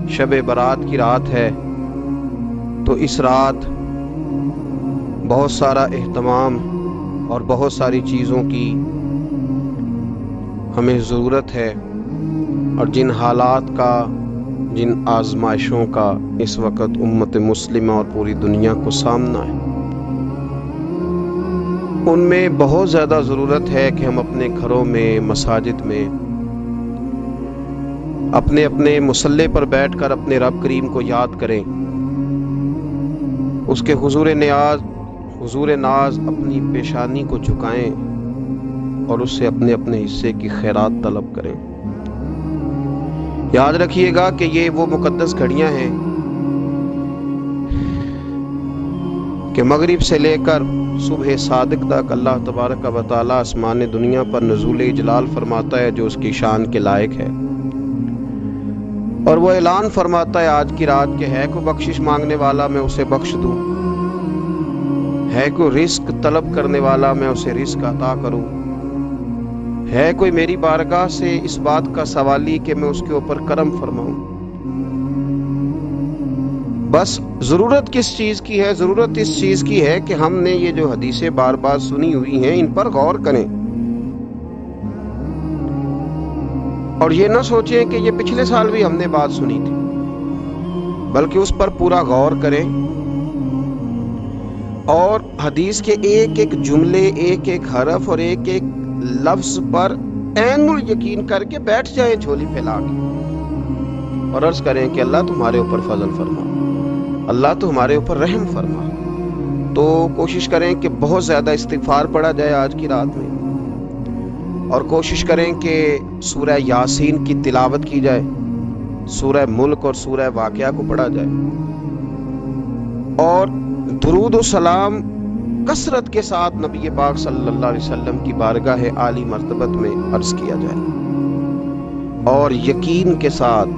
شب برات کی رات ہے، تو اس رات بہت سارا اہتمام اور بہت ساری چیزوں کی ہمیں ضرورت ہے، اور جن حالات کا، جن آزمائشوں کا اس وقت امت مسلمہ اور پوری دنیا کو سامنا ہے، ان میں بہت زیادہ ضرورت ہے کہ ہم اپنے گھروں میں، مساجد میں، اپنے اپنے مصلی پر بیٹھ کر اپنے رب کریم کو یاد کریں، اس کے حضور ناز اپنی پیشانی کو جھکائیں اور اس سے اپنے اپنے حصے کی خیرات طلب کریں۔ یاد رکھیے گا کہ یہ وہ مقدس گھڑیاں ہیں کہ مغرب سے لے کر صبح صادق تک اللہ تبارک و تعالی آسمان دنیا پر نزول جلال فرماتا ہے جو اس کی شان کے لائق ہے، اور وہ اعلان فرماتا ہے آج کی رات کہ ہے کوئی بخشش مانگنے والا میں اسے بخش دوں، ہے کوئی رزق طلب کرنے والا میں اسے رزق عطا کروں، ہے کوئی میری بارگاہ سے اس بات کا سوالی کہ میں اس کے اوپر کرم فرماؤں۔ بس ضرورت کس چیز کی ہے؟ ضرورت اس چیز کی ہے کہ ہم نے یہ جو حدیثیں بار بار سنی ہوئی ہیں ان پر غور کریں، اور یہ نہ سوچیں کہ یہ پچھلے سال بھی ہم نے بات سنی تھی، بلکہ اس پر پورا غور کریں اور حدیث کے ایک ایک جملے، ایک ایک حرف اور ایک ایک لفظ پر عین الیقین کر کے بیٹھ جائیں جھولی پھیلا کے، اور عرض کریں کہ اللہ تمہارے اوپر فضل فرما، اللہ تو ہمارے اوپر رحم فرما۔ تو کوشش کریں کہ بہت زیادہ استغفار پڑھا جائے آج کی رات میں، اور کوشش کریں کہ سورہ یاسین کی تلاوت کی جائے، سورہ ملک اور سورہ واقعہ کو پڑھا جائے، اور درود و سلام کثرت کے ساتھ نبی پاک صلی اللہ علیہ وسلم کی بارگاہ عالی مرتبت میں عرض کیا جائے، اور یقین کے ساتھ،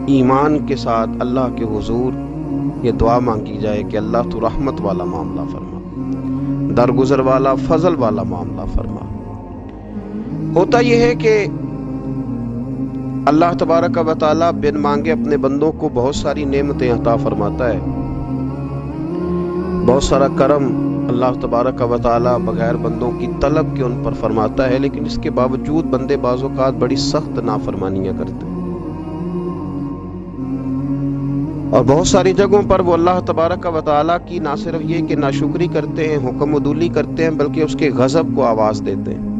ایمان کے ساتھ اللہ کے حضور یہ دعا مانگی جائے کہ اللہ تو رحمت والا معاملہ فرما، درگزر والا، فضل والا معاملہ فرما۔ ہوتا یہ ہے کہ اللہ تبارک و تعالی بن مانگے اپنے بندوں کو بہت ساری نعمتیں عطا فرماتا ہے، بہت سارا کرم اللہ تبارک و تعالی بغیر بندوں کی طلب کے ان پر فرماتا ہے، لیکن اس کے باوجود بندے بعض اوقات بڑی سخت نافرمانیاں کرتے ہیں، اور بہت ساری جگہوں پر وہ اللہ تبارک و تعالی کی نہ صرف یہ کہ ناشکری کرتے ہیں، حکم عدولی کرتے ہیں، بلکہ اس کے غضب کو آواز دیتے ہیں،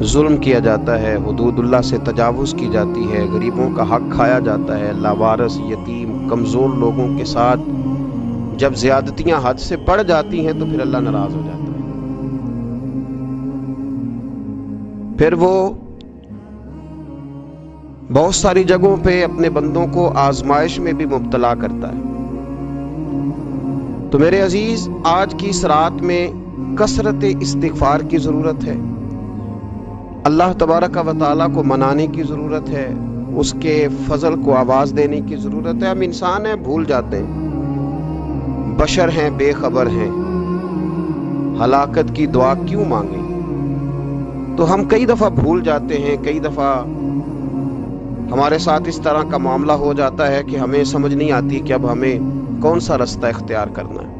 ظلم کیا جاتا ہے، حدود اللہ سے تجاوز کی جاتی ہے، غریبوں کا حق کھایا جاتا ہے، لاوارث، یتیم، کمزور لوگوں کے ساتھ جب زیادتیاں حد سے بڑھ جاتی ہیں تو پھر اللہ ناراض ہو جاتا ہے، پھر وہ بہت ساری جگہوں پہ اپنے بندوں کو آزمائش میں بھی مبتلا کرتا ہے۔ تو میرے عزیز، آج کی اس رات میں کثرت استغفار کی ضرورت ہے، اللہ تبارک و تعالیٰ کو منانے کی ضرورت ہے، اس کے فضل کو آواز دینے کی ضرورت ہے۔ ہم انسان ہیں، بھول جاتے ہیں، بشر ہیں، بے خبر ہیں، ہلاکت کی دعا کیوں مانگیں؟ تو ہم کئی دفعہ بھول جاتے ہیں، کئی دفعہ ہمارے ساتھ اس طرح کا معاملہ ہو جاتا ہے کہ ہمیں سمجھ نہیں آتی کہ اب ہمیں کون سا رستہ اختیار کرنا ہے۔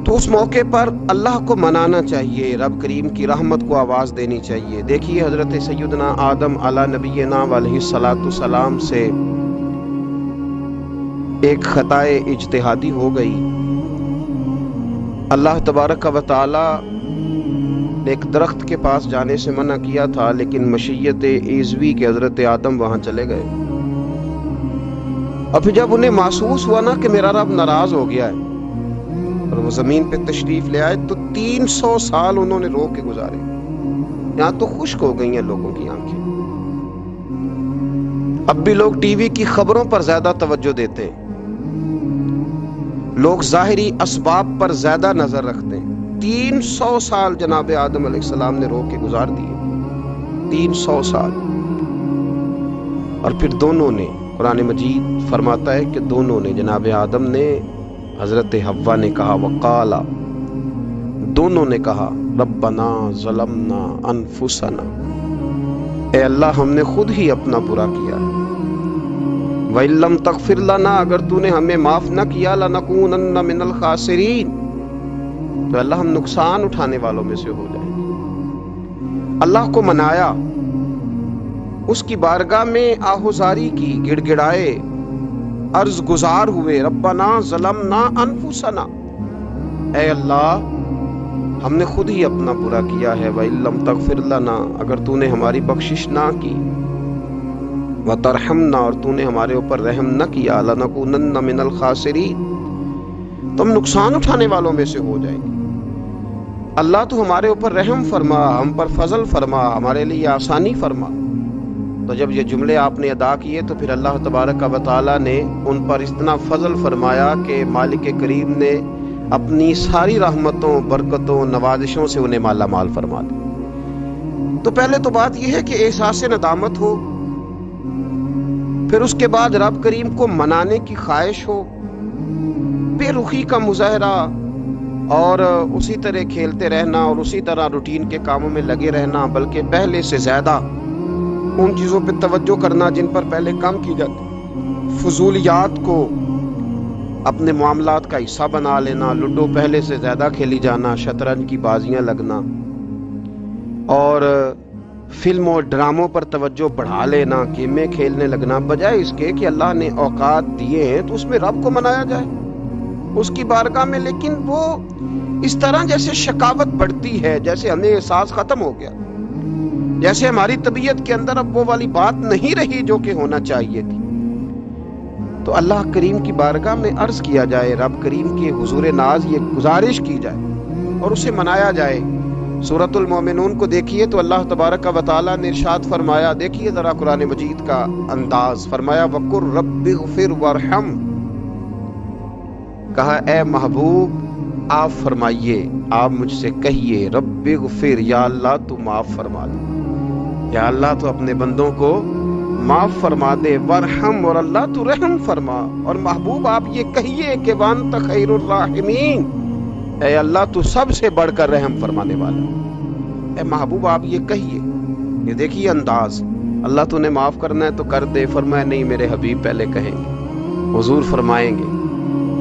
تو اس موقع پر اللہ کو منانا چاہیے، رب کریم کی رحمت کو آواز دینی چاہیے۔ دیکھیے حضرت سیدنا آدم علی نبینا علیہ الصلاۃ والسلام سے ایک خطائے اجتہادی ہو گئی، اللہ تبارک و تعالی ایک درخت کے پاس جانے سے منع کیا تھا، لیکن مشیت عیزوی کے حضرت آدم وہاں چلے گئے، اور پھر جب انہیں محسوس ہوا نا کہ میرا رب ناراض ہو گیا ہے اور وہ زمین پہ تشریف لے آئے، تو 300 سال انہوں نے رو کے گزارے، یہاں تو خشک ہو گئی ہیں لوگوں کی آنکھیں۔ اب بھی لوگ ٹی وی کی خبروں پر زیادہ توجہ دیتے ہیں، لوگ ظاہری اسباب پر زیادہ نظر رکھتے ہیں۔ 300 سال جناب آدم علیہ السلام نے رو کے گزار دیے، 300 سال، اور پھر دونوں نے، قرآن مجید فرماتا ہے کہ دونوں نے، جناب آدم نے، حضرت حوا نے کہا، وقالا، دونوں نے کہا، ربنا ظلمنا انفسنا، اے اللہ ہم نے خود ہی اپنا برا کیا ہے، وَإِن لَّمْ تَغْفِرْ لَنَا، اگر تو نے ہمیں معاف نہ کیا، لَنَكُونَنَّ مِنَ الْخَاسِرِينَ، تو اللہ ہم نقصان اٹھانے والوں میں سے ہو جائیں گے۔ اللہ کو منایا، اس کی بارگاہ میں آہوزاری کی، گڑ گڑائے، عرض گزار ہوئے، ربنا ظلمنا انفسنا، اے اللہ ہم نے خود ہی اپنا برا کیا ہے، وَإِن لَّمْ تَغْفِرْ لَنَا، اگر تو نے ہماری بخشش نہ کی، وَتَرْحَمْنَا، اور تو نے ہمارے اوپر رحم نہ کیا، لَنَكُونَنَّ مِنَ الْخَاسِرِينَ، تو ہم نقصان اٹھانے والوں میں سے ہو جائیں گے۔ اللہ تو ہمارے اوپر رحم فرما، ہم پر فضل فرما، ہمارے لیے آسانی فرما۔ تو جب یہ جملے آپ نے ادا کیے تو پھر اللہ تبارک و تعالیٰ نے ان پر اتنا فضل فرمایا کہ مالک کریم نے اپنی ساری رحمتوں، برکتوں، نوازشوں سے انہیں مالا مال فرما دیا۔ تو پہلے تو بات یہ ہے کہ احساس ندامت ہو، پھر اس کے بعد رب کریم کو منانے کی خواہش ہو، بے رخی کا مظاہرہ، اور اسی طرح کھیلتے رہنا اور اسی طرح روٹین کے کاموں میں لگے رہنا، بلکہ پہلے سے زیادہ ان چیزوں پہ توجہ کرنا جن پر پہلے کام کی جاتی، فضولیات کو اپنے معاملات کا حصہ بنا لینا، لوڈو پہلے سے زیادہ کھیلی جانا، شطرنج کی بازیاں لگنا، اور فلموں ڈراموں پر توجہ بڑھا لینا، گیمیں کھیلنے لگنا، بجائے اس کے کہ اللہ نے اوقات دیے ہیں تو اس میں رب کو منایا جائے اس کی بارگاہ میں۔ لیکن وہ اس طرح جیسے شکاوت بڑھتی ہے، جیسے ہمیں احساس ختم ہو گیا، جیسے ہماری طبیعت کے اندر اب وہ والی بات نہیں رہی جو کہ ہونا چاہیے تھی۔ تو اللہ کریم کی بارگاہ میں عرض کیا جائے، رب کریم کے حضور ناز یہ گزارش کی جائے اور اسے منایا جائے۔ سورۃ المومنون کو دیکھیے تو اللہ تبارک و تعالیٰ نے ارشاد فرمایا، دیکھیے ذرا قرآن مجید کا انداز، فرمایا وَقُلْ رَبِّ اغْفِرْ وَارْحَمْ، کہا اے محبوب آپ فرمائیے، آپ مجھ سے کہیے، رب اغفر، یا اللہ تو معاف فرما دے، یا اللہ تو اپنے بندوں کو معاف فرما دے، وارحم، اور اللہ تو رحم فرما، اور محبوب آپ یہ کہیے کہ وانت خیر الراحمین، اے اللہ تو سب سے بڑھ کر رحم فرمانے والا، اے محبوب آپ یہ کہیے۔ یہ دیکھیے انداز، اللہ تو نے معاف کرنا ہے تو کر دے، فرمایا نہیں میرے حبیب پہلے کہیں گے، حضور فرمائیں گے،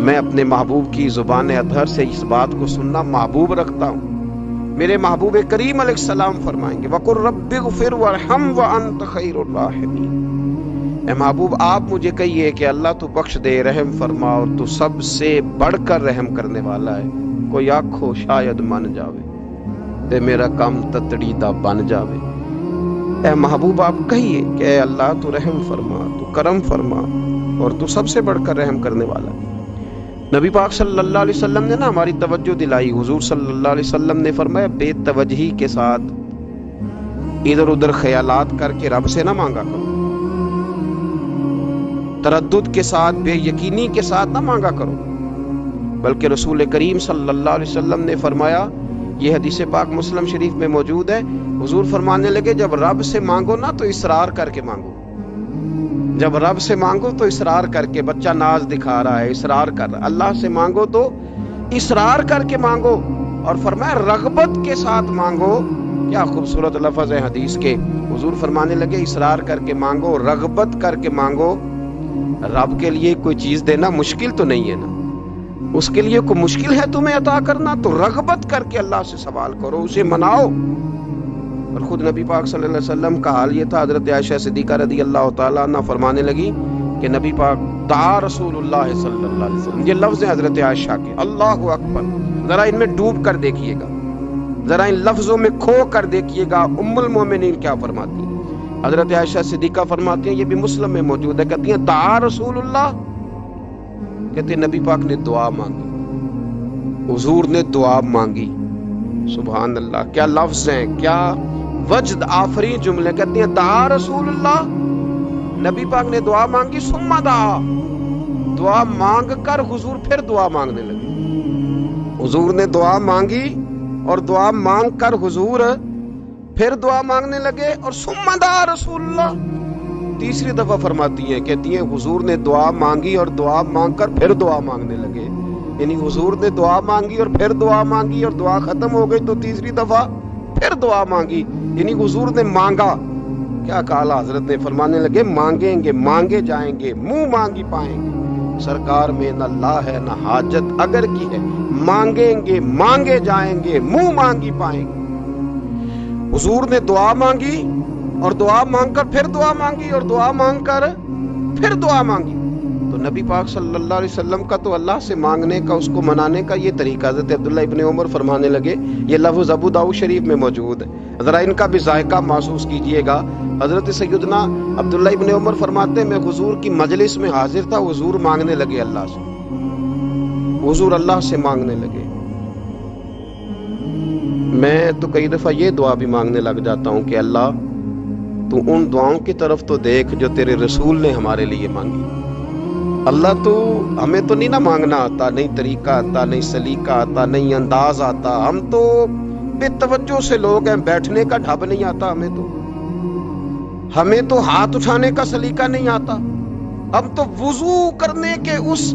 میں اپنے محبوب کی زبان اطہر سے اس بات کو سننا محبوب رکھتا ہوں۔ میرے محبوب کریم علیہ السلام فرمائیں گے وَقُلْ رَبِّ اغْفِرْ وَارْحَمْ وَأَنْتَ خَيْرُ الرَّاحِمِينَ، اے محبوب آپ مجھے کہیے کہ اللہ تو بخش دے، رحم فرما، اور تو سب سے بڑھ کر رحم کرنے والا ہے، کوئی آنکھو شاید من جاوے تے میرا کام تتڑی دا بن جاوے۔ اے محبوب آپ کہیے کہ اے اللہ تو رحم فرما، تو کرم فرما، اور تو سب سے بڑھ کر رحم کرنے والا ہے۔ نبی پاک صلی اللہ علیہ وسلم نے ہماری توجہ دلائی، حضور صلی اللہ علیہ وسلم نے فرمایا بے توجہی کے ساتھ ادھر ادھر خیالات کر کے رب سے نہ مانگا کرو، تردد کے ساتھ، بے یقینی کے ساتھ نہ مانگا کرو، بلکہ رسول کریم صلی اللہ علیہ وسلم نے فرمایا، یہ حدیث پاک مسلم شریف میں موجود ہے، حضور فرمانے لگے جب رب سے مانگو نا تو اصرار کر کے مانگو، جب رب سے مانگو تو اصرار کر کے، بچہ ناز دکھا رہا ہے اصرار کر رہا ہے، اللہ سے مانگو تو اصرار کر کے مانگو، اور فرمایا رغبت کے ساتھ مانگو۔ کیا خوبصورت لفظ ہے حدیث کے، حضور فرمانے لگے اصرار کر کے مانگو، رغبت کر کے مانگو۔ رب کے لیے کوئی چیز دینا مشکل تو نہیں ہے نا، اس کے لیے کوئی مشکل ہے تمہیں عطا کرنا، تو رغبت کر کے اللہ سے سوال کرو، اسے مناؤ۔ اور خود نبی پاک صلی اللہ علیہ وسلم کا حال یہ تھا، حضرت عائشہ صدیقہ رضی اللہ تعالیٰ عنہ فرمانے لگی کہ نبی پاک دعا رسول اللہ صلی اللہ علیہ وسلم، یہ لفظ ہیں حضرت عائشہ کے، اللہ اکبر، ذرا ان میں ڈوب کر دیکھیے گا، ذرا ان لفظوں میں کھو کر دیکھیے گا، ام المومنین کیا فرماتی ہیں۔ حضرت عائشہ صدیقہ فرماتی ہیں، یہ بھی مسلم میں موجود ہے، کہتی ہیں دعا رسول اللہ، کہتے ہیں نبی پاک نے دعا مانگی، حضور نے دعا مانگی، سبحان اللہ، کیا لفظ ہیں، کیا وجد آفری جملے، کہتی ہیں دعا رسول اللہ، نبی پاک نے دعا مانگی، ثم دعا، دعا مانگ کر حضور پھر دعا مانگنے لگے، حضور نے دعا مانگی اور دعا مانگ کر حضور پھر دعا مانگنے لگے، اور ثم دعا رسول اللہ، تیسری دفعہ فرماتی ہیں، کہتی ہیں حضور نے دعا مانگی اور دعا مانگ کر پھر دعا مانگنے لگے، یعنی حضور نے دعا مانگی اور پھر دعا مانگی اور دعا ختم ہو گئی تو تیسری دفعہ پھر دعا مانگی، یعنی حضور نے مانگا کیا کہا حضرت نے؟ فرمانے لگے مانگیں گے مانگے جائیں گے، منہ مانگی پائیں گے۔ سرکار میں نہ لا ہے نہ حاجت اگر کی ہے، مانگیں گے مانگے جائیں گے، منہ مانگی پائیں گے۔ حضور نے دعا مانگی اور دعا مانگ کر پھر دعا مانگی اور دعا مانگ کر پھر دعا مانگی۔ تو نبی پاک صلی اللہ علیہ وسلم کا تو اللہ سے مانگنے کا، اس کو منانے کا یہ طریقہ۔ حضرت عبداللہ ابن عمر فرمانے لگے، یہ لفظ ابو داؤد شریف میں موجود ہے، ذرا ان کا بھی ذائقہ محسوس کیجئے گا۔ حضرت سیدنا عبداللہ ابن عمر فرماتے ہیں میں حضور کی مجلس میں حاضر تھا، حضور مانگنے لگے اللہ سے، حضور اللہ سے مانگنے لگے۔ میں تو کئی دفعہ یہ دعا بھی مانگنے لگ جاتا ہوں کہ اللہ تو ان دعاؤں کی طرف تو دیکھ جو تیرے رسول نے ہمارے لیے مانگی۔ اللہ تو ہمیں تو نہیں نہ مانگنا آتا، نہیں طریقہ آتا، نہیں سلیقہ آتا، نہیں انداز آتا، ہم تو بے توجہ سے لوگ ہیں، بیٹھنے کا ڈھب نہیں آتا، ہمیں تو ہاتھ اٹھانے کا سلیقہ نہیں آتا، ہم تو وضو کرنے کے اس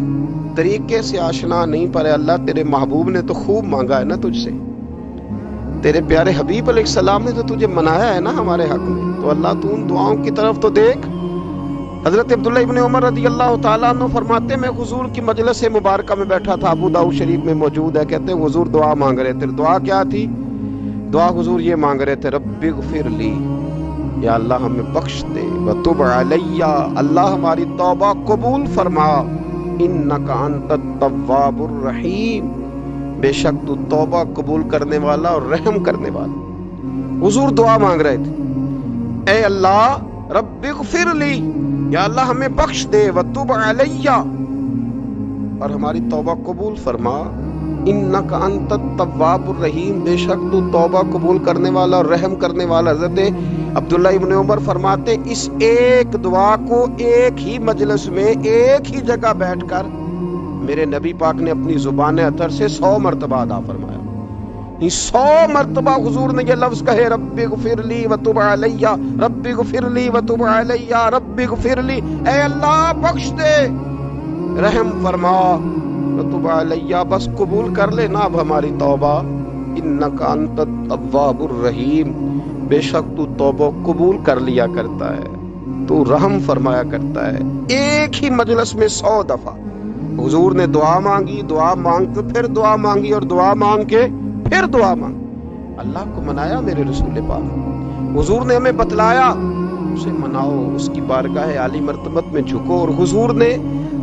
طریقے سے آشنا نہیں، پر اللہ تیرے محبوب نے تو خوب مانگا ہے نا تجھ سے، تیرے پیارے حبیب علیہ السلام نے تو تجھے منایا ہے نا ہمارے حق میں، تو اللہ تو ان دعاؤں کی طرف تو دیکھ۔ حضرت عبداللہ ابن عمر رضی اللہ تعالیٰ عنہ فرماتے میں حضور کی مجلس مبارکہ میں بیٹھا تھا، ابو داؤد شریف میں موجود ہے، کہتے ہیں حضور دعا مانگ رہے تھے۔ دعا کیا تھی؟ دعا حضور یہ مانگ رہے تھے، رب اغفر لی، یا اللہ ہمیں بخش دے، وتب علی، اللہ ہماری توبہ قبول فرما، انک انت التواب الرحیم، بے شک تو توبہ قبول کرنے والا اور رحم کرنے والا۔ حضور دعا مانگ رہے تھے، اے اللہ رب اغفر لی، یا اللہ ہمیں بخش دے، وتب علی، اور ہماری توبہ قبول فرما، انک انت التواب الرحیم، بے شک تو توبہ قبول کرنے والا اور رحم کرنے والا۔ حضرت عبداللہ ابن عمر فرماتے اس ایک دعا کو ایک ہی مجلس میں ایک ہی جگہ بیٹھ کر میرے نبی پاک نے اپنی زبان اطہر سے 100 مرتبہ ادا فرمایا۔ 100 مرتبہ حضور نے یہ لفظ کہے، رب اغفر لی وتب علی، رب اغفر لی وتب علی، رب اغفر لی، اے اللہ بخش دے، رحم فرما، وتب علی، بس قبول کر لینا اب ہماری توبہ، انک انت التواب الرحیم، بے شک تو توبہ قبول کر لیا کرتا ہے، تو رحم فرمایا کرتا ہے۔ ایک ہی مجلس میں 100 دفعہ حضور نے دعا مانگی، دعا مانگ کے پھر دعا مانگی اور دعا مانگ کے پھر دعا مانگ، اللہ کو منایا میرے رسول پاک، حضور نے ہمیں بتلایا اسے مناؤ، اس کی بارگاہ عالی مرتبت میں جھکو، اور حضور نے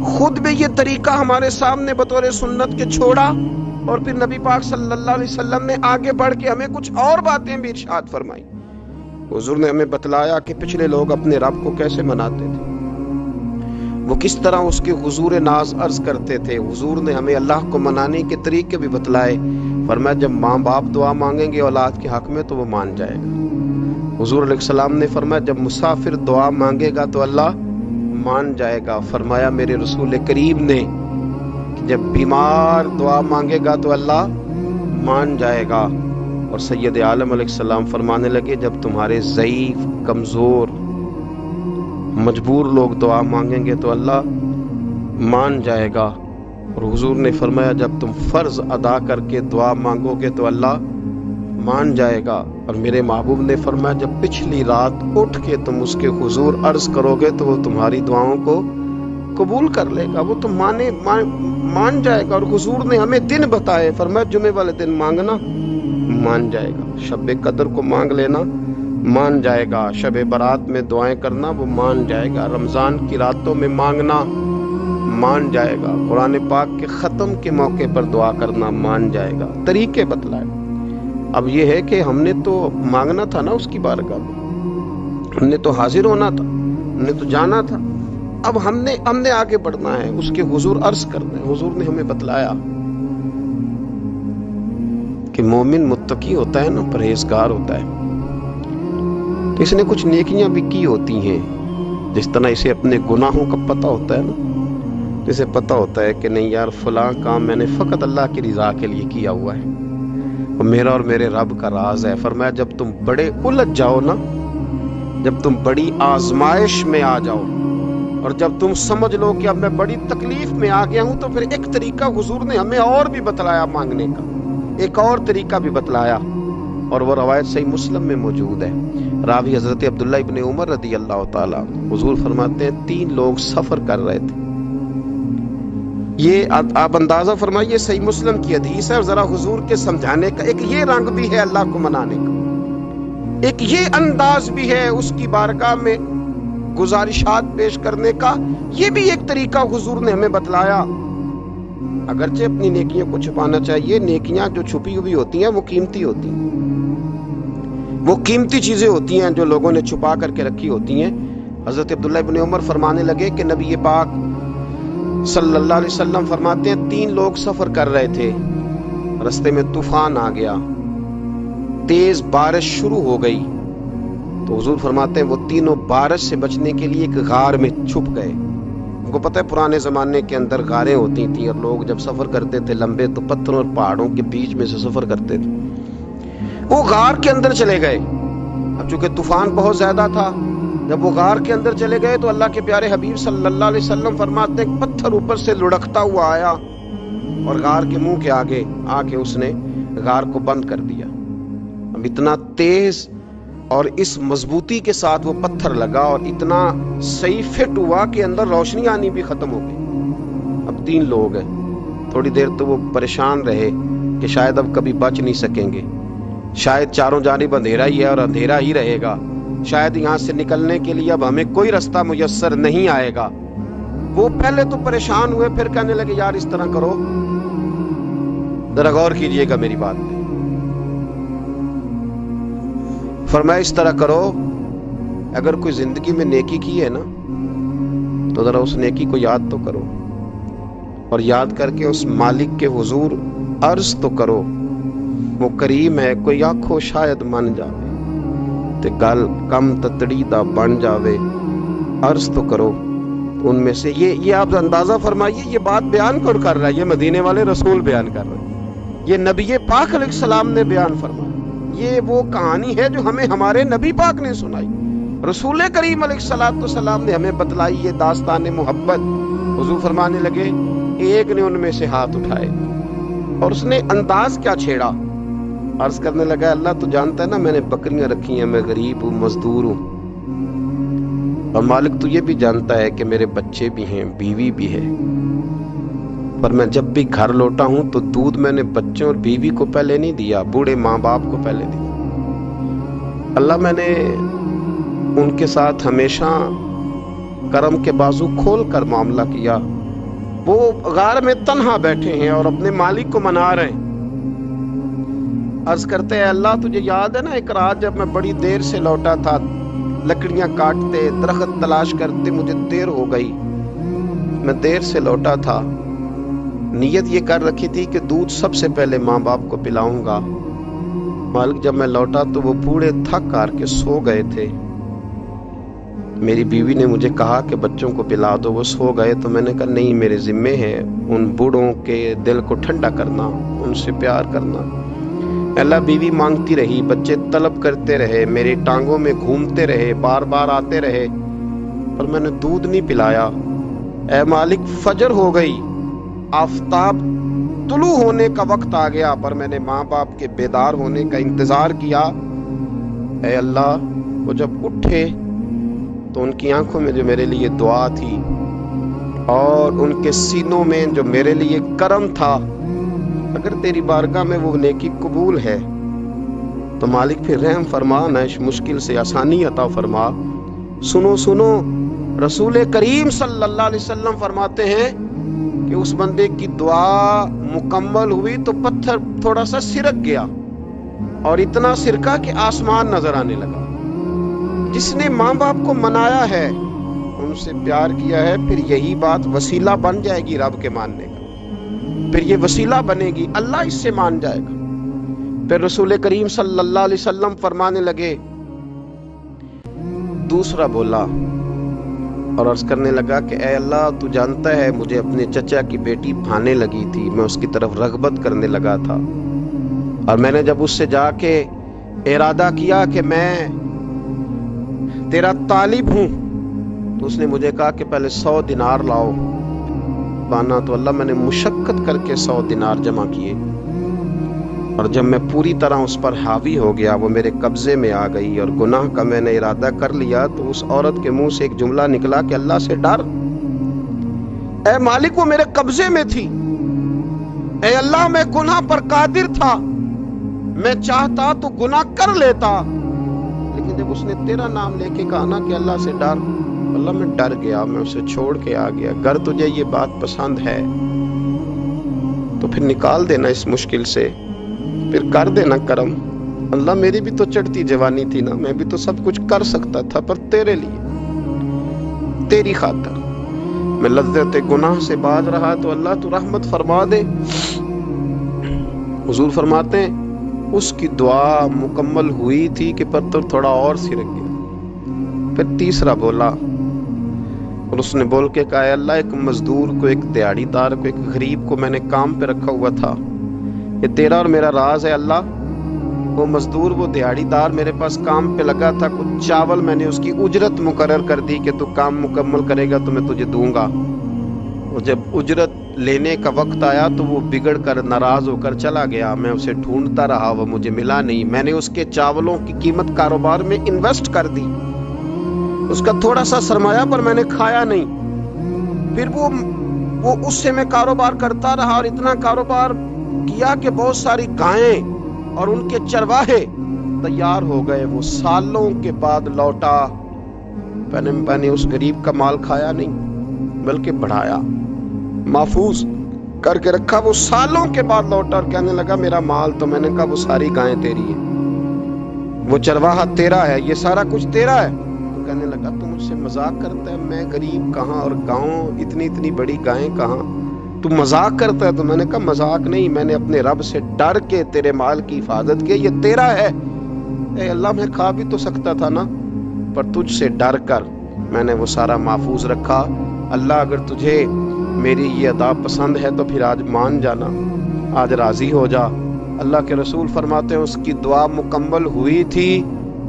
خود بھی یہ طریقہ ہمارے سامنے بطور سنت کے چھوڑا، اور پھر نبی پاک صلی اللہ علیہ وسلم نے آگے بڑھ کے ہمیں کچھ اور باتیں بھی ارشاد فرمائی۔ حضور نے ہمیں بتلایا کہ پچھلے لوگ اپنے رب کو کیسے مناتے تھے، وہ کس طرح اس کے حضور ناز عرض کرتے تھے۔ حضور نے ہمیں اللہ کو منانے کے طریقے بھی بتلائے، فرمایا جب ماں باپ دعا مانگیں گے اولاد کے حق میں تو وہ مان جائے گا۔ حضور علیہ السلام نے فرمایا جب مسافر دعا مانگے گا تو اللہ مان جائے گا۔ فرمایا میرے رسول کریم نے کہ جب بیمار دعا مانگے گا تو اللہ مان جائے گا۔ اور سید عالم علیہ السلام فرمانے لگے جب تمہارے ضعیف، کمزور، مجبور لوگ دعا مانگیں گے تو اللہ مان جائے گا۔ اور حضور نے فرمایا جب تم فرض ادا کر کے دعا مانگو گے تو اللہ مان جائے گا۔ اور میرے محبوب نے فرمایا جب پچھلی رات اٹھ کے تم اس کے حضور عرض کرو گے تو وہ تمہاری دعاؤں کو قبول کر لے گا، وہ تم مان جائے گا۔ اور حضور نے ہمیں دن بتائے، فرمایا جمعے والے دن مانگنا مان جائے گا، شب قدر کو مانگ لینا مان جائے گا، شب برات میں دعائیں کرنا وہ مان جائے گا، رمضان کی راتوں میں مانگنا مان جائے گا، قرآن پاک کے ختم کے موقع پر دعا کرنا مان جائے گا، طریقے بتلائے۔ اب یہ ہے کہ ہم نے تو مانگنا تھا نا اس کی بارگاہ میں، ہم نے تو حاضر ہونا تھا، ہم نے تو جانا تھا، اب ہم نے آگے بڑھنا ہے، اس کے حضور عرض کرنا ہے۔ حضور نے ہمیں بتلایا کہ مومن متقی ہوتا ہے نا، پرہیزگار ہوتا ہے، تو اس نے کچھ نیکیاں بھی کی ہوتی ہیں، جس طرح اسے اپنے گناہوں کا پتہ ہوتا ہے نا، اسے پتہ ہوتا ہے کہ نہیں یار فلاں کام میں نے فقط اللہ کی رضا کے لیے کیا ہوا ہے، اور میرا اور میرے رب کا راز ہے۔ فرمایا جب تم بڑے الجھ جاؤ نا، جب تم بڑی آزمائش میں آ جاؤ، اور جب تم سمجھ لو کہ اب میں بڑی تکلیف میں آ گیا ہوں، تو پھر ایک طریقہ حضور نے ہمیں اور بھی بتلایا مانگنے کا، ایک اور طریقہ بھی بتلایا۔ اور وہ روایت صحیح مسلم میں موجود ہے. راوی حضرت عبداللہ ابن عمر رضی اللہ تعالیٰ. حضور فرماتے ہیں 3 لوگ سفر کر رہے تھے. یہ آپ اندازہ فرمائیے صحیح مسلم کی حدیث ہے، اور ذرا حضور کے سمجھانے کا ایک یہ رنگ بھی ہے اللہ کو منانے کا، ایک یہ انداز بھی ہے اس کی بارگاہ میں گزارشات پیش کرنے کا. یہ بھی ایک طریقہ حضور نے ہمیں بتلایا. اگرچہ اپنی نیکیوں کو چھپانا چاہیے، نیکیاں جو چھپی ہوئی ہوتی ہیں وہ قیمتی ہوتی ہیں، وہ قیمتی چیزیں ہوتی ہیں جو لوگوں نے چھپا کر کے رکھی ہوتی ہیں. حضرت عبداللہ ابن عمر فرمانے لگے کہ نبی پاک صلی اللہ علیہ وسلم فرماتے ہیں 3 لوگ سفر کر رہے تھے، رستے میں طوفان آ گیا، تیز بارش شروع ہو گئی. تو حضور فرماتے ہیں وہ تینوں بارش سے بچنے کے لیے ایک غار میں چھپ گئے. ان کو پتہ ہے پرانے زمانے کے اندر غاریں ہوتی تھیں، اور لوگ جب سفر کرتے تھے لمبے تو پتھروں اور پہاڑوں کے بیچ میں سے سفر کرتے تھے. وہ غار کے اندر چلے گئے. اب چونکہ طوفان بہت زیادہ تھا، جب وہ غار کے اندر چلے گئے تو اللہ کے پیارے حبیب صلی اللہ علیہ وسلم فرماتے ہیں پتھر اوپر سے لڑکتا ہوا آیا اور غار کے منہ کے آگے آ کے اس نے غار کو بند کر دیا. اب اتنا تیز اور اس مضبوطی کے ساتھ وہ پتھر لگا اور اتنا صحیح فٹ ہوا کہ اندر روشنی آنی بھی ختم ہو گئی. اب 3 لوگ ہیں. تھوڑی دیر تو وہ پریشان رہے کہ شاید اب کبھی بچ نہیں سکیں گے، شاید چاروں جانب اندھیرا ہی ہے اور اندھیرا ہی رہے گا، شاید یہاں سے نکلنے کے لیے اب ہمیں کوئی رستہ میسر نہیں آئے گا. وہ پہلے تو پریشان ہوئے، پھر کہنے لگے یار اس طرح کرو، ذرا غور کیجئے گا میری بات پہ. فرمایا اس طرح کرو، اگر کوئی زندگی میں نیکی کی ہے نا تو ذرا اس نیکی کو یاد تو کرو، اور یاد کر کے اس مالک کے حضور عرض تو کرو. وہ کریم ہے، کوئی آنکھوں شاید من جاوے تے گل کم تتڑی دا بن جاوے. عرض تو کرو. ان میں سے یہ آپ اندازہ فرمائیے، یہ بات بیان کر رہا ہے، یہ مدینے والے رسول بیان کر رہے ہیں، یہ نبی پاک علیہ السلام نے بیان فرمایا. یہ وہ کہانی ہے جو ہمیں ہمارے نبی پاک نے سنائی، رسول کریم علیہ السلام نے ہمیں بتلائی. یہ داستان محبت. حضور فرمانے لگے ایک نے ان میں سے ہاتھ اٹھائے اور اس نے انداز کیا چھیڑا. عرض کرنے لگا اللہ تو جانتا ہے نا میں نے بکریاں رکھی ہیں، میں غریب ہوں، مزدور ہوں، اور مالک تو یہ بھی جانتا ہے کہ میرے بچے بھی ہیں، بیوی بھی ہے، پر میں جب بھی گھر لوٹا ہوں تو دودھ میں نے بچوں اور بیوی کو پہلے نہیں دیا، بوڑھے ماں باپ کو پہلے دیا. اللہ میں نے ان کے ساتھ ہمیشہ کرم کے بازو کھول کر معاملہ کیا. وہ غار میں تنہا بیٹھے ہیں اور اپنے مالک کو منا رہے ہیں. عرض کرتے ہیں اللہ تجھے یاد ہے نا ایک رات جب میں بڑی دیر سے لوٹا تھا، لکڑیاں کاٹتے، درخت تلاش کرتے، مجھے دیر ہو گئی، میں دیر سے لوٹا تھا، نیت یہ کر رکھی تھی کہ دودھ سب سے پہلے ماں باپ کو پلاؤں گا. مالک جب میں لوٹا تو وہ بوڑھے تھک کر کے سو گئے تھے. میری بیوی نے مجھے کہا کہ بچوں کو پلا دو، وہ سو گئے. تو میں نے کہا نہیں، میرے ذمے ہے ان بوڑھوں کے دل کو ٹھنڈا کرنا، ان سے پیار کرنا. اللہ بیوی مانگتی رہی، بچے طلب کرتے رہے، میری ٹانگوں میں گھومتے رہے، بار بار آتے رہے، پر میں نے دودھ نہیں پلایا. اے مالک فجر ہو گئی، آفتاب طلوع ہونے کا وقت آ گیا، پر میں نے ماں باپ کے بیدار ہونے کا انتظار کیا. اے اللہ وہ جب اٹھے تو ان کی آنکھوں میں جو میرے لیے دعا تھی اور ان کے سینوں میں جو میرے لیے کرم تھا، اگر تیری بارگاہ میں وہ نیکی قبول ہے تو مالک پھر رحم فرما، نہ اس مشکل سے آسانی عطا فرما. سنو سنو، رسول کریم صلی اللہ علیہ وسلم فرماتے ہیں کہ اس بندے کی دعا مکمل ہوئی تو پتھر تھوڑا سا سرک گیا، اور اتنا سرکا کہ آسمان نظر آنے لگا. جس نے ماں باپ کو منایا ہے، ان سے پیار کیا ہے، پھر یہی بات وسیلہ بن جائے گی رب کے ماننے کا، پھر یہ وسیلہ بنے گی، اللہ اس سے مان جائے گا. پھر رسول کریم صلی اللہ علیہ وسلم فرمانے لگے. دوسرا بولا اور عرض کرنے لگا کہ اے اللہ تو جانتا ہے مجھے اپنے چچا کی بیٹی بھانے لگی تھی، میں اس کی طرف رغبت کرنے لگا تھا، اور میں نے جب اس سے جا کے ارادہ کیا کہ میں تیرا طالب ہوں، تو اس نے مجھے کہا کہ پہلے 100 دینار لاؤ. بانا تو اللہ میں نے مشقت کر کے 100 دینار جمع کیے. اور جب میں پوری طرح اس پر حاوی ہو گیا، وہ میرے قبضے میں آ گئی اور گناہ کا میں نے ارادہ کر لیا، تو اس عورت کے منہ سے ایک جملہ نکلا کہ اللہ سے ڈر۔ اے مالک، وہ میرے قبضے میں تھی۔ اے اللہ، میں گناہ پر قادر تھا، میں چاہتا تو گناہ کر لیتا، لیکن جب اس نے تیرا نام لے کے کہا نا کہ اللہ سے ڈر، اللہ میں ڈر گیا، میں اسے چھوڑ کے آ گیا۔ اگر تجھے یہ بات پسند ہے تو پھر نکال دینا اس مشکل سے، پھر کر دینا کرم۔ اللہ، میری بھی تو چڑھتی جوانی تھی نا، میں بھی تو سب کچھ کر سکتا تھا، پر تیرے لیے، تیری خاطر میں لذت گناہ سے باز رہا، تو اللہ تو رحمت فرما دے۔ حضور فرماتے ہیں اس کی دعا مکمل ہوئی تھی کہ پتھر تھوڑا اور سرک گیا۔ پھر تیسرا بولا، اور اس نے بول کے کہا، اے اللہ، ایک مزدور کو، ایک دیہڑی دار کو، ایک غریب کو میں نے کام پہ رکھا ہوا تھا، یہ تیرا اور میرا راز ہے اللہ۔ وہ مزدور، وہ دیہڑی دار میرے پاس کام پہ لگا تھا، کچھ چاول میں نے اس کی اجرت مقرر کر دی کہ تو کام مکمل کرے گا تو میں تجھے دوں گا۔ اور جب اجرت لینے کا وقت آیا تو وہ بگڑ کر، ناراض ہو کر چلا گیا۔ میں اسے ڈھونڈتا رہا، وہ مجھے ملا نہیں۔ میں نے اس کے چاولوں کی قیمت کاروبار میں انویسٹ کر دی، اس کا تھوڑا سا سرمایہ پر میں نے کھایا نہیں۔ پھر وہ اس سے میں کاروبار کرتا رہا، اور اتنا کاروبار کیا کہ بہت ساری گائیں اور ان کے چرواہے تیار ہو گئے۔ وہ سالوں کے بعد لوٹا، میں نے اس غریب کا مال کھایا نہیں بلکہ بڑھایا، محفوظ کر کے رکھا۔ وہ سالوں کے بعد لوٹا اور کہنے لگا میرا مال، تو میں نے کہا وہ ساری گائیں تیری ہیں، وہ چرواہا تیرا ہے، یہ سارا کچھ تیرا ہے۔ تو کہنے لگا تو مجھ سے مذاق کرتا ہے، میں غریب کہاں اور گاؤں اتنی بڑی گائیں کہاں، تو مذاق کرتا ہے۔ تو میں نے کہا مذاق نہیں، میں نے اپنے رب سے ڈر کے تیرے مال کی حفاظت کی، یہ تیرا ہے۔ اے اللہ، میں کھا بھی تو سکتا تھا نا، پر تجھ سے ڈر کر میں نے وہ سارا محفوظ رکھا۔ اللہ، اگر تجھے میری یہ ادا پسند ہے تو پھر آج مان جانا، آج راضی ہو جا۔ اللہ کے رسول فرماتے ہیں اس کی دعا مکمل ہوئی تھی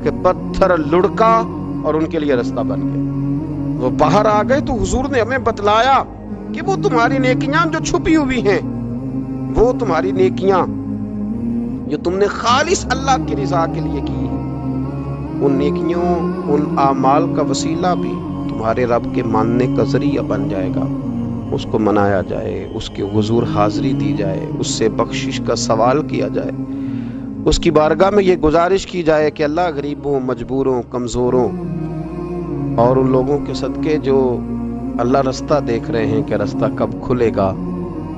کہ پتھر لڑکا اور ان کے لیے رستہ بن گیا۔ وہ باہر آ گئے تو حضور نے ہمیں بتلایا کہ وہ تمہاری نیکیاں جو چھپی ہوئی ہیں، وہ تمہاری نیکیاں جو تم نے خالص اللہ کی رضا کے لیے کی، ان نیکیوں، ان اعمال کا وسیلہ بھی تمہارے رب کے ماننے کا ذریعہ بن جائے گا۔ اس کو منایا جائے، اس کے حضور حاضری دی جائے، اس سے بخشش کا سوال کیا جائے، اس کی بارگاہ میں یہ گزارش کی جائے کہ اللہ، غریبوں، مجبوروں، کمزوروں اور ان لوگوں کے صدقے جو اللہ رستہ دیکھ رہے ہیں کہ رستہ کب کھلے گا،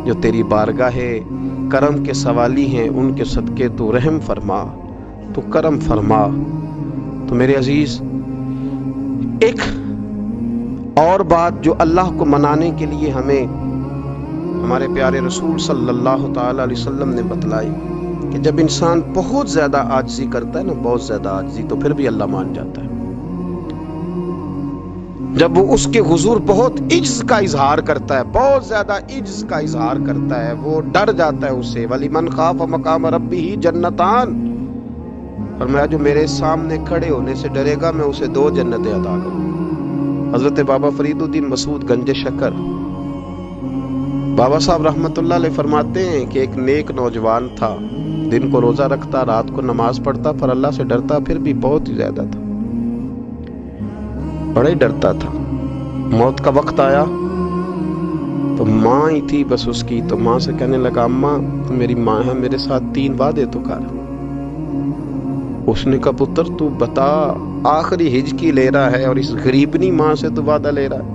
جو تیری بارگاہ کرم کے سوالی ہیں، ان کے صدقے تو رحم فرما، تو کرم فرما۔ تو میرے عزیز، ایک اور بات جو اللہ کو منانے کے لیے ہمیں ہمارے پیارے رسول صلی اللہ تعالی علیہ وسلم نے بتلائی کہ جب انسان بہت زیادہ عاجزی کرتا ہے نا، بہت زیادہ عاجزی، تو پھر بھی اللہ مان جاتا ہے۔ جب وہ اس کے حضور بہت عجز کا اظہار کرتا ہے، بہت زیادہ عجز کا اظہار کرتا ہے، وہ ڈر جاتا ہے اس سے۔ وَلِمَنْ خَافَ مَقَامَ رَبِّهِ جَنَّتَانِ، فرمایا جو میرے سامنے کھڑے ہونے سے ڈرے گا میں اسے 2 جنتیں عطا کروں۔ حضرت بابا فرید الدین مسعود گنج شکر بابا صاحب رحمت اللہ علیہ فرماتے ہیں کہ ایک نیک نوجوان تھا، دن کو روزہ رکھتا، رات کو نماز پڑھتا، پر اللہ سے ڈرتا پھر بھی بہت ہی زیادہ تھا، بڑا ہی ڈرتا تھا۔ موت کا وقت آیا تو ماں ہی تھی بس اس کی، تو ماں سے کہنے لگا اماں تو میری ماں ہے، میرے ساتھ 3 وعدے تو کر۔ اس نے کہا پتر تو بتا، آخری ہج کی لے رہا ہے اور اس غریبنی ماں سے تو وعدہ لے رہا ہے،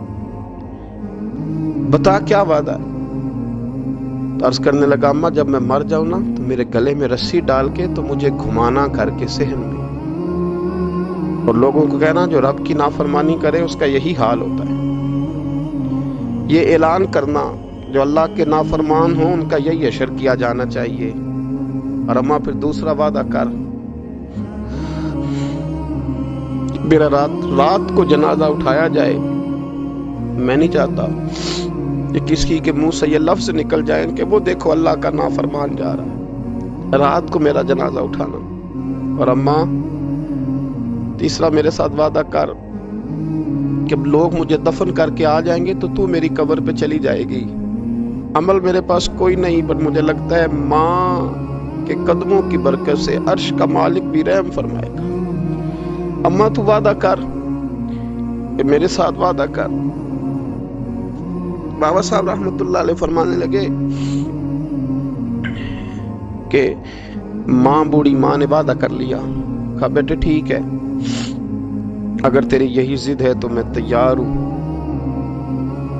بتا کیا وعدہ ہے؟ تو عرض کرنے لگا اماں جب میں مر جاؤں نا تو میرے گلے میں رسی ڈال کے تو مجھے گھمانا کر کے صحن میں، اور لوگوں کو کہنا جو رب کی نافرمانی کرے اس کا یہی حال ہوتا ہے۔ یہ اعلان کرنا جو اللہ کے نافرمان ہوں ان کا یہی اشر کیا جانا چاہیے۔ اور اماں پھر دوسرا وعدہ کر، میرا رات کو جنازہ اٹھایا جائے، میں نہیں چاہتا کہ کسی کے منہ سے یہ لفظ نکل جائے کہ وہ دیکھو اللہ کا نافرمان جا رہا ہے، رات کو میرا جنازہ اٹھانا۔ اور اماں تیسرا میرے ساتھ وعدہ کر کہ لوگ مجھے دفن کر کے آ جائیں گے تو تو میری قبر پہ چلی جائے گی، عمل میرے پاس کوئی نہیں، پر مجھے لگتا ہے ماں کے قدموں کی برکت سے عرش کا مالک بھی رحم فرمائے گا۔ اما تو وعدہ کر کہ میرے ساتھ وعدہ کر۔ بابا صاحب رحمت اللہ علیہ فرمانے لگے کہ ماں بوڑھی ماں نے وعدہ کر لیا۔ کہا بیٹے ٹھیک ہے، اگر تیری یہی ضد ہے تو میں تیار ہوں۔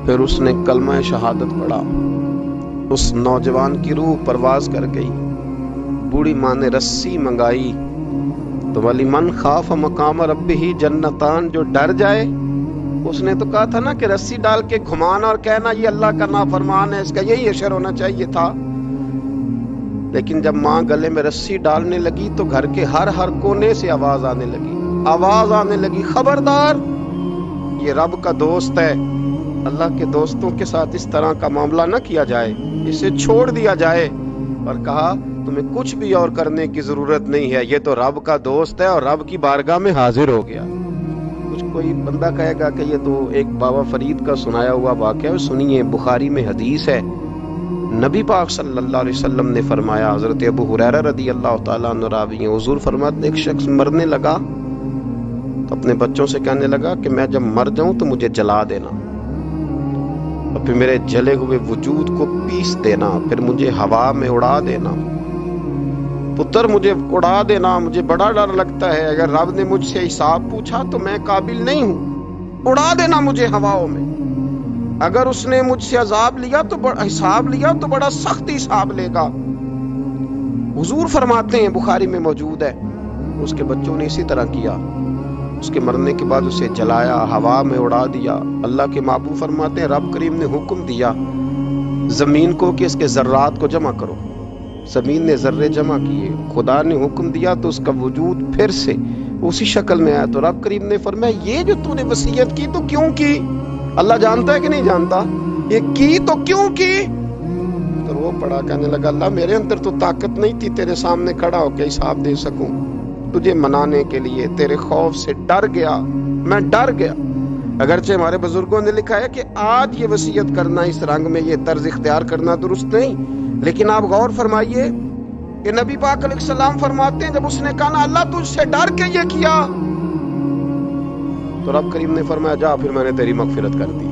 پھر اس نے کلمہ شہادت پڑھا، اس نوجوان کی روح پرواز کر گئی۔ بوڑھی ماں نے رسی منگائی تو ولی من خاف مقام ربہ جنتان، جو ڈر جائے، اس نے تو کہا تھا نا کہ رسی ڈال کے گھمانا اور کہنا یہ اللہ کا نافرمان ہے، اس کا یہی اشر ہونا چاہیے تھا۔ لیکن جب ماں گلے میں رسی ڈالنے لگی تو گھر کے ہر کونے سے آواز آنے لگی، خبردار یہ رب کا دوست ہے، اللہ کے دوستوں کے ساتھ اس طرح کا معاملہ نہ کیا جائے، اسے چھوڑ دیا جائے۔ اور کہا تمہیں کچھ بھی اور کرنے کی ضرورت نہیں ہے، یہ تو رب کا دوست ہے اور رب کی بارگاہ میں حاضر ہو گیا۔ کچھ کوئی بندہ کہے گا کہ یہ تو ایک بابا فرید کا سنایا ہوا واقعہ ہے، سنیے، بخاری میں حدیث ہے، نبی پاک صلی اللہ علیہ وسلم نے فرمایا، حضرت ابو ہریرہ رضی اللہ تعالیٰ عنہ راوی ہیں، حضور فرماتے ہیں ایک شخص مرنے لگا تو اپنے بچوں سے کہنے لگا کہ میں جب مر جاؤں تو مجھے جلا دینا، اور پھر میرے جلے ہوئے وجود کو پیس دینا، پھر مجھے ہوا میں اڑا دینا، پتر مجھے اڑا دینا، مجھے بڑا ڈر لگتا ہے، اگر رب نے مجھ سے حساب پوچھا تو میں قابل نہیں ہوں، اڑا دینا مجھے ہواؤں میں، اگر اس نے مجھ سے عذاب لیا تو حساب لیا تو بڑا سخت حساب لے گا۔ حضور فرماتے ہیں، بخاری میں موجود ہے، اس کے بچوں نے اسی طرح کیا، اس کے مرنے کے بعد اسے جلایا، ہوا میں اڑا دیا۔ اللہ کے محبوب فرماتے ہیں رب کریم نے حکم دیا زمین کو کہ اس کے ذرات کو جمع کرو، زمین نے ذرے جمع کیے، خدا نے حکم دیا تو اس کا وجود پھر سے اسی شکل میں آیا۔ تو رب کریم نے فرمایا یہ جو تو نے وصیت کی تو کیوں کی؟ اللہ جانتا ہے کہ نہیں جانتا؟ یہ کی تو کیوں کی؟ تو وہ پڑا، کہنے لگا اللہ میرے اندر تو طاقت نہیں تھی تیرے سامنے کھڑا ہو کے حساب دے سکوں، تجھے منانے کے لیے تیرے خوف سے ڈر گیا، میں ڈر گیا۔ اگرچہ ہمارے بزرگوں نے لکھا ہے کہ آج یہ وصیت کرنا، اس رنگ میں یہ طرز اختیار کرنا درست نہیں، لیکن آپ غور فرمائیے کہ نبی پاک علیہ السلام فرماتے ہیں جب اس نے کہا نا اللہ تجھ سے ڈر کے یہ کیا، تو رب کریم نے فرمایا جا، پھر میں نے تیری مغفرت کر دی،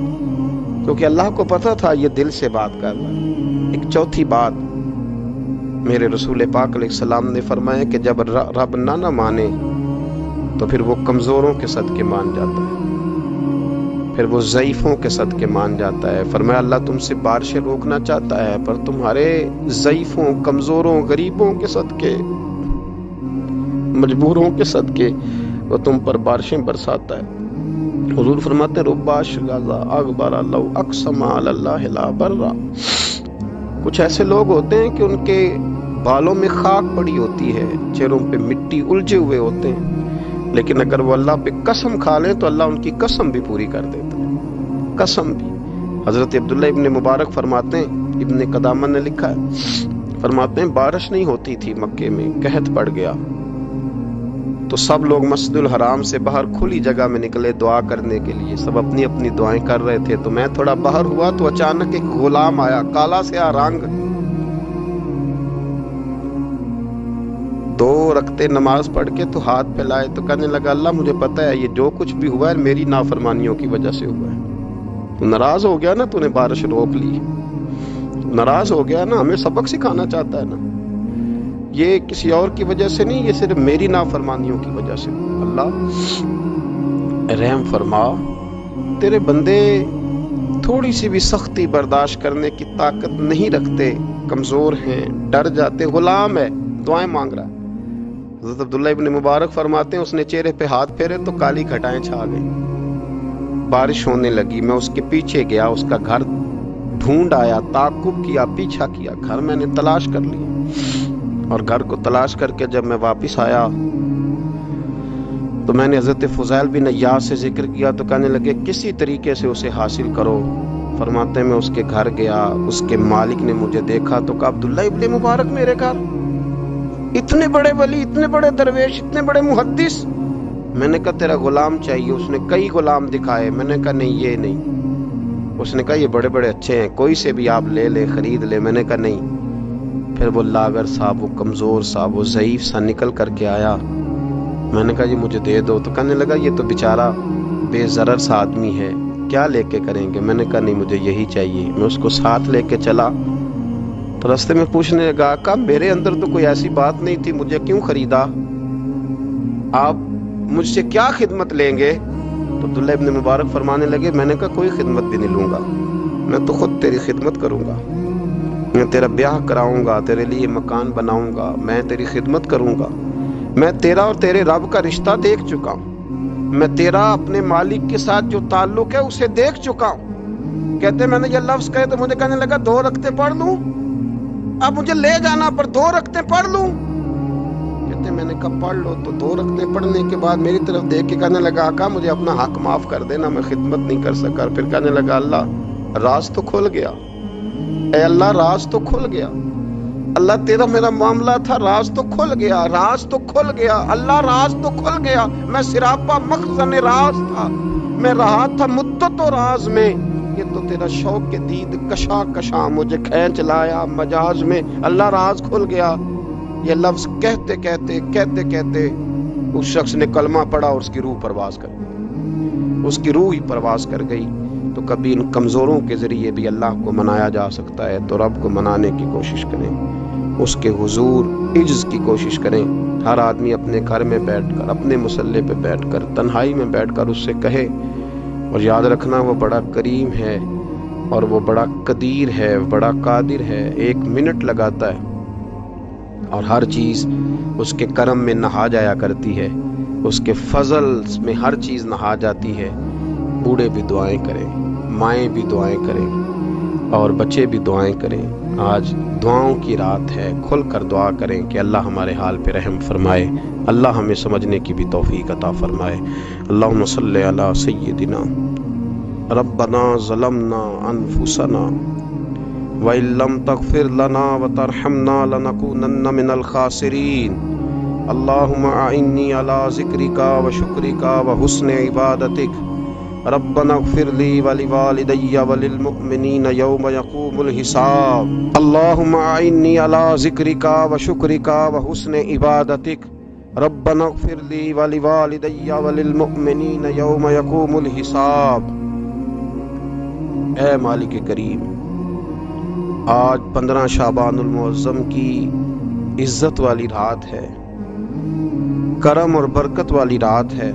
کیونکہ اللہ کو پتا تھا یہ دل سے بات کر رہا ہے۔ ایک چوتھی بات، میرے رسول پاک علیہ السلام نے فرمایا کہ جب رب نہ مانے تو پھر وہ کمزوروں کے صدقے مان جاتا ہے، پھر وہ ضعیفوں کے صدقے مان جاتا ہے۔ فرمایا اللہ تم سے بارشیں روکنا چاہتا ہے، پر تمہارے ضعیفوں، کمزوروں، غریبوں کے صدقے، مجبوروں کے صدقے وہ تم پر بارشیں برساتا ہے۔ حضور فرماتے ہیں ربا شغازا اغبر لو اقسم علی اللہ لا برا، کچھ ایسے لوگ ہوتے ہیں کہ ان کے بالوں میں خاک پڑی ہوتی ہے، چہروں پہ مٹی الجھے ہوئے ہوتے ہیں، لیکن اگر وہ اللہ پہ قسم کھا لیں تو اللہ ان کی قسم بھی پوری کر دیتا ہے، قسم بھی۔ حضرت عبداللہ ابن مبارک فرماتے ہیں، ابن قدامہ نے لکھا ہے، فرماتے ہیں بارش نہیں ہوتی تھی مکے میں، قحط پڑ گیا تو سب لوگ مسجد الحرام سے باہر کھلی جگہ میں نکلے دعا کرنے کے لیے، سب اپنی اپنی دعائیں کر رہے تھے، تو میں تھوڑا باہر ہوا تو اچانک ایک غلام آیا، کالا سیاہ رنگ، 2 رکعتیں نماز پڑھ کے تو ہاتھ پھیلائے تو کہنے لگا اللہ مجھے پتا ہے یہ جو کچھ بھی ہوا ہے میری نافرمانیوں کی وجہ سے ہوا ہے، تو ناراض ہو گیا نا، تو نے بارش روک لی، ناراض ہو گیا نا، ہمیں سبق سکھانا چاہتا ہے نا، یہ کسی اور کی وجہ سے نہیں، یہ صرف میری نافرمانیوں کی وجہ سے۔ اللہ رحم فرما، تیرے بندے تھوڑی سی بھی سختی برداشت کرنے کی طاقت نہیں رکھتے، کمزور ہیں، ڈر جاتے، غلام ہے، دعائیں مانگ رہا ہے۔ حضرت عبداللہ ابن مبارک فرماتے ہیں اس نے چہرے پہ ہاتھ پھیرے تو کالی گھٹائیں چھا گئیں، بارش ہونے لگی، میں اس کے پیچھے گیا، اس کا گھر ڈھونڈ آیا، تعقب کیا، پیچھا کیا، گھر میں نے تلاش کر لیا، اور گھر کو تلاش کر کے جب میں واپس آیا تو میں نے حضرت فضیل بن عیاض سے ذکر کیا تو کہنے لگے کسی طریقے سے اسے حاصل کرو۔ فرماتے ہیں میں اس کے گھر گیا، اس کے مالک نے مجھے دیکھا تو کہا عبداللہ ابن مبارک میرے گھر، اتنے بڑے ولی، اتنے بڑے درویش، اتنے بڑے محدث۔ میں نے کہا تیرا غلام چاہیے، اس نے کئی غلام دکھائے، میں نے کہا نہیں یہ نہیں، اس نے کہا یہ بڑے بڑے اچھے ہیں، کوئی سے بھی آپ لے لے، خرید لے، میں نے کہا نہیں۔ پھر وہ لاغر سا، وہ کمزور سا، وہ ضعیف سا نکل کر کے آیا. میں نے کہا یہ مجھے دے دو. تو کہنے لگا یہ تو بیچارہ بے ضرر سا آدمی ہے، کیا لے کے کریں گے؟ میں نے کہا نہیں مجھے یہی چاہیے. میں اس کو ساتھ لے کے چلا تو راستے میں پوچھنے لگا آقا میرے اندر تو کوئی ایسی بات نہیں تھی، مجھے کیوں خریدا؟ آپ مجھ سے کیا خدمت لیں گے؟ تو عبداللہ ابن مبارک فرمانے لگے میں نے کہا کوئی خدمت بھی نہیں لوں گا، میں تو خود تیری خدمت کروں گا. میں تیرا بیاہ کراؤں گا، تیرے لیے مکان بناؤں گا، میں تیری خدمت کروں گا. میں تیرا اور تیرے رب کا رشتہ دیکھ چکا ہوں، میں تیرا اپنے مالک کے ساتھ جو تعلق ہے اسے دیکھ چکا ہوں. کہتے میں نے یہ لفظ کہے تو مجھے کہنے لگا 2 رکعتیں پڑھ لوں؟ اب مجھے لے جانا پر 2 رکعتیں پڑھ لوں؟ کہتے میں نے کہا پڑھ لو. تو 2 رکعتیں پڑھنے کے بعد میری طرف دیکھ کے کہنے لگا آقا مجھے اپنا حق معاف کر دینا، میں خدمت نہیں کر سکا. پھر کہنے لگا اللہ راز تو کھل گیا، اے اللہ راز تو کھل گیا، اللہ تیرا میرا معاملہ تھا، راز تو کھل گیا، راز تو کھل گیا، اللہ راز تو کھل گیا. میں سراپا مخزن راز تھا، میں رہا تھا مدت و راز میں، یہ تو تیرا شوق کے دید کشا کشا مجھے کھینچ لایا مجاز میں. اللہ راز کھل گیا. یہ لفظ کہتے کہتے کہتے کہتے اس شخص نے کلمہ پڑھا اور اس کی روح پرواز کر گئی، اس کی روح ہی پرواز کر گئی. تو کبھی ان کمزوروں کے ذریعے بھی اللہ کو منایا جا سکتا ہے، تو رب کو منانے کی کوشش کریں، اس کے حضور عجز کی کوشش کریں. ہر آدمی اپنے گھر میں بیٹھ کر، اپنے مصلے پہ بیٹھ کر، تنہائی میں بیٹھ کر اس سے کہے. اور یاد رکھنا وہ بڑا کریم ہے اور وہ بڑا قدیر ہے، بڑا قادر ہے. 1 منٹ لگاتا ہے اور ہر چیز اس کے کرم میں نہا جایا کرتی ہے، اس کے فضل میں ہر چیز نہا جاتی ہے. بوڑھے بھی دعائیں کریں، مائیں بھی دعائیں کریں اور بچے بھی دعائیں کریں. آج دعاؤں کی رات ہے، کھل کر دعا کریں کہ اللہ ہمارے حال پہ رحم فرمائے، اللہ ہمیں سمجھنے کی بھی توفیق عطا فرمائے. اللہم صلی علی سیدنا ربنا ظلمنا انفسنا وَإِن لَّمْ تَغْفِرْ لَنَا وَتَرْحَمْنَا لَنَكُونَنَّ مِنَ الْخَاسِرِينَ. اللهم أعني على ذكرك وشكرك وحسن عبادتك. ربنا اغفر لي ولوالدي وللمؤمنين يوم يقوم الحساب. اللهم أعني على ذكرك وشكرك وحسن عبادتك. ربنا اغفر لي ولوالدي وللمؤمنين يوم يقوم الحساب. اے مالک کریم، آج 15 شعبان المعظم کی عزت والی رات ہے، کرم اور برکت والی رات ہے.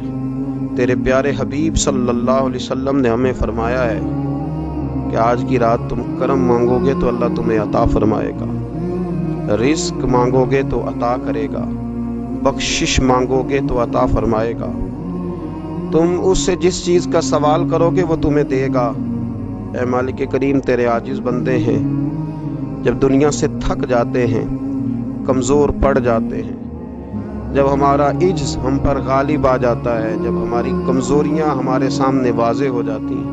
تیرے پیارے حبیب صلی اللہ علیہ وسلم نے ہمیں فرمایا ہے کہ آج کی رات تم کرم مانگو گے تو اللہ تمہیں عطا فرمائے گا، رزق مانگو گے تو عطا کرے گا، بخشش مانگو گے تو عطا فرمائے گا. تم اس سے جس چیز کا سوال کرو گے وہ تمہیں دے گا. اے مالک کریم، تیرے عاجز بندے ہیں، جب دنیا سے تھک جاتے ہیں، کمزور پڑ جاتے ہیں، جب ہمارا عجز ہم پر غالب آ جاتا ہے، جب ہماری کمزوریاں ہمارے سامنے واضح ہو جاتی ہیں،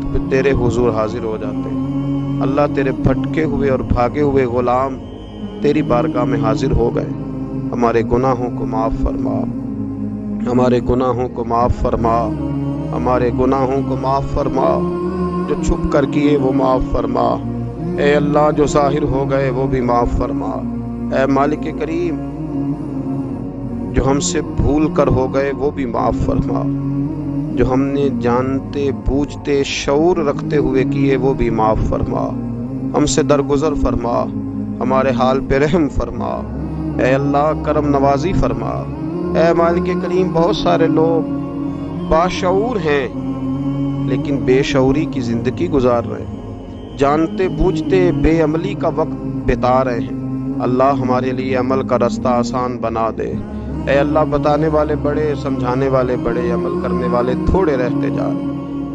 تو پھر تیرے حضور حاضر ہو جاتے ہیں. اللہ تیرے بھٹکے ہوئے اور بھاگے ہوئے غلام تیری بارگاہ میں حاضر ہو گئے. ہمارے گناہوں کو معاف فرما، ہمارے گناہوں کو معاف فرما، ہمارے گناہوں کو معاف فرما. جو چھپ کر کیے وہ معاف فرما. اے اللہ جو ظاہر ہو گئے وہ بھی معاف فرما. اے مالک کریم، جو ہم سے بھول کر ہو گئے وہ بھی معاف فرما. جو ہم نے جانتے بوجھتے شعور رکھتے ہوئے کیے وہ بھی معاف فرما. ہم سے درگزر فرما، ہمارے حال پہ رحم فرما. اے اللہ کرم نوازی فرما. اے مالک کریم، بہت سارے لوگ باشعور ہیں لیکن بے شعوری کی زندگی گزار رہے ہیں، جانتے بوجھتے بے عملی کا وقت بتا رہے ہیں. اللہ ہمارے لیے عمل کا رستہ آسان بنا دے. اے اللہ بتانے والے بڑے، سمجھانے والے بڑے، عمل کرنے والے تھوڑے رہتے جا رہے.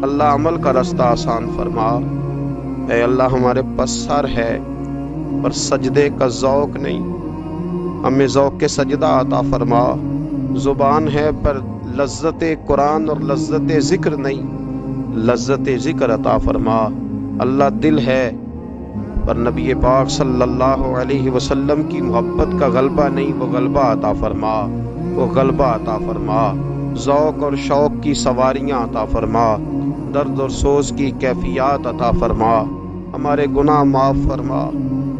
اللہ عمل کا رستہ آسان فرما. اے اللہ ہمارے پاس سر ہے پر سجدے کا ذوق نہیں، ہمیں ذوق کے سجدہ عطا فرما. زبان ہے پر لذت قرآن اور لذت ذکر نہیں، لذت ذکر عطا فرما. اللہ دل ہے پر نبی پاک صلی اللہ علیہ وسلم کی محبت کا غلبہ نہیں، وہ غلبہ عطا فرما، وہ غلبہ عطا فرما. ذوق اور شوق کی سواریاں عطا فرما، درد اور سوز کی کیفیات عطا فرما. ہمارے گناہ معاف فرما.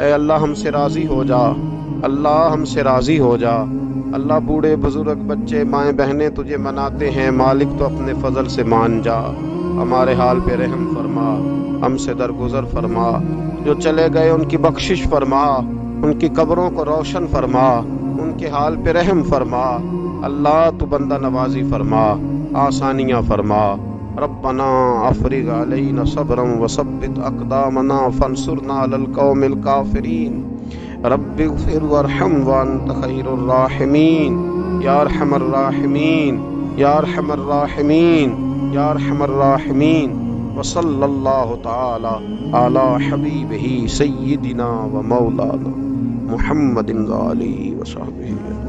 اے اللہ ہم سے راضی ہو جا، اللہ ہم سے راضی ہو جا۔ اللہ بوڑھے بزرگ بچے مائیں بہنیں تجھے مناتے ہیں، مالک تو اپنے فضل سے مان جا۔ ہمارے حال پہ رحم فرما، ہم سے درگزر فرما، جو چلے گئے ان کی بخشش فرما، ان کی قبروں کو روشن فرما، ان کے حال پہ رحم فرما۔ اللہ تو بندہ نوازی فرما، آسانیاں فرما۔ ربنا افرغ علینا صبرا وثبت اقدامنا فانصرنا علی القوم الکافرین۔ رب اغفر وارحم وانت خیر الراحمین، یا ارحم الراحمین، یا ارحم الراحمین، یا ارحم الراحمین۔ وصلی اللہ تعالی علی حبیبہ سیدنا و مولانا محمد علیہ وصحبہ۔